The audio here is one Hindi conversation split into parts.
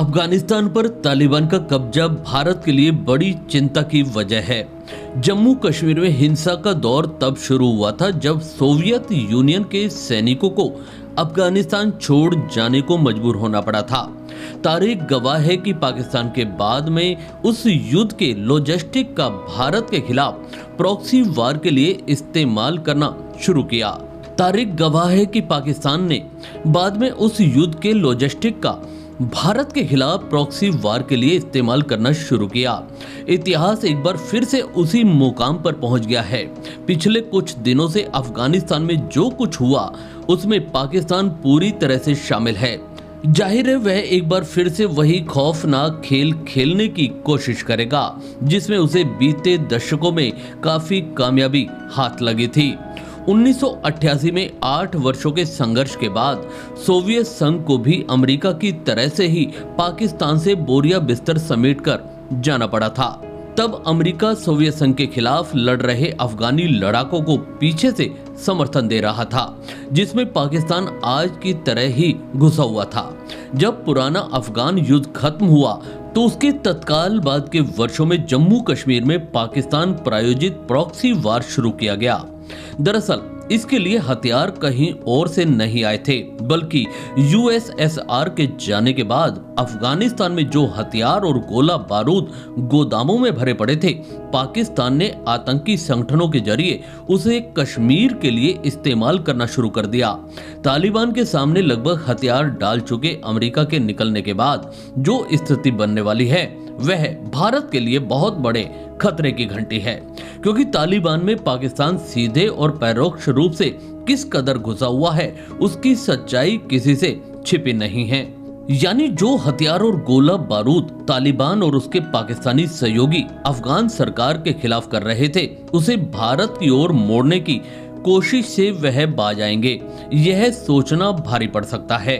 अफगानिस्तान पर तालिबान का कब्जा भारत के लिए बड़ी चिंता की वजह है। जम्मू कश्मीर में हिंसा का दौर तब शुरू हुआ था जब सोवियत यूनियन के सैनिकों को अफगानिस्तान छोड़ जाने को मजबूर होना पड़ा था। तारीख गवाह है कि पाकिस्तान के बाद में उस युद्ध के लॉजिस्टिक का भारत के खिलाफ प्रॉक्सी वार के लिए इस्तेमाल करना शुरू किया। तारीख गवाह है कि पाकिस्तान ने बाद में उस युद्ध के लॉजिस्टिक का भारत के खिलाफ प्रॉक्सी वार के लिए इस्तेमाल करना शुरू किया। इतिहास एक बार फिर से उसी मुकाम पर पहुंच गया है। पिछले कुछ दिनों से अफगानिस्तान में जो कुछ हुआ उसमें पाकिस्तान पूरी तरह से शामिल है। जाहिर है वह एक बार फिर से वही खौफनाक खेल खेलने की कोशिश करेगा जिसमें उसे बीते दशकों में काफी कामयाबी हाथ लगी थी। 1988 में 8 वर्षों के संघर्ष के बाद सोवियत संघ को भी अमेरिका की तरह से ही पाकिस्तान से बोरिया बिस्तर समेटकर जाना पड़ा था। तब अमेरिका सोवियत संघ के खिलाफ लड़ रहे अफगानी लड़ाकों को पीछे से समर्थन दे रहा था, जिसमें पाकिस्तान आज की तरह ही घुसा हुआ था। जब पुराना अफगान युद्ध खत्म हुआ तो उसके तत्काल बाद के वर्षों में जम्मू कश्मीर में पाकिस्तान प्रायोजित प्रॉक्सी वार शुरू किया गया। दरअसल इसके लिए हथियार कहीं और से नहीं आए थे, बल्कि यूएसएसआर के जाने के बाद अफगानिस्तान में जो हथियार और गोला बारूद गोदामों में भरे पड़े थे, पाकिस्तान ने आतंकी संगठनों के जरिए उसे कश्मीर के लिए इस्तेमाल करना शुरू कर दिया। तालिबान के सामने लगभग हथियार डाल चुके अमेरिका के निकलने के बाद जो स्थिति बनने वाली है वह भारत के लिए बहुत बड़े खतरे की घंटी है, क्योंकि तालिबान में पाकिस्तान सीधे और परोक्ष रूप से किस कदर घुसा हुआ है उसकी सच्चाई किसी से छिपी नहीं है। यानी जो हथियार और गोला बारूद तालिबान और उसके पाकिस्तानी सहयोगी अफगान सरकार के खिलाफ कर रहे थे, उसे भारत की ओर मोड़ने की कोशिश से वह बाज आएंगे, यह सोचना भारी पड़ सकता है।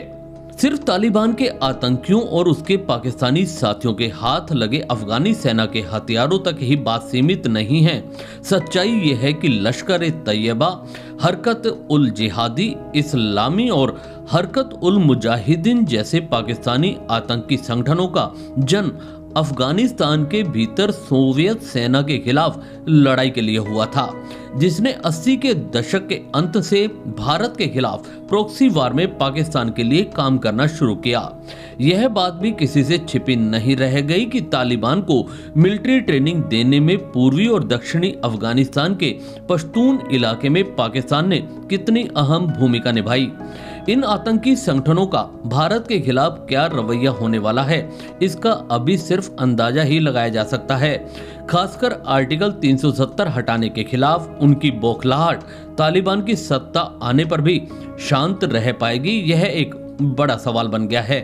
सिर्फ तालिबान के आतंकियों और उसके पाकिस्तानी साथियों के हाथ लगे अफगानी सेना के हथियारों तक ही बात सीमित नहीं है। सच्चाई यह है कि लश्कर ए तैयबा, हरकत उल जिहादी इस्लामी और हरकत उल मुजाहिदीन जैसे पाकिस्तानी आतंकी संगठनों का जन्म अफगानिस्तान के भीतर सोवियत सेना के खिलाफ लड़ाई के लिए हुआ था, जिसने 80 के दशक के अंत से भारत के खिलाफ प्रॉक्सी वार में पाकिस्तान के लिए काम करना शुरू किया। यह बात भी किसी से छिपी नहीं रह गई कि तालिबान को मिलिट्री ट्रेनिंग देने में पूर्वी और दक्षिणी अफगानिस्तान के पश्तून इलाके में पाकिस्तान ने कितनी अहम भूमिका निभाई। इन आतंकी संगठनों का भारत के खिलाफ क्या रवैया होने वाला है, इसका अभी सिर्फ अंदाजा ही लगाया जा सकता है। खासकर आर्टिकल 370 हटाने के खिलाफ उनकी बौखलाहट तालिबान की सत्ता आने पर भी शांत रह पाएगी, यह एक बड़ा सवाल बन गया है।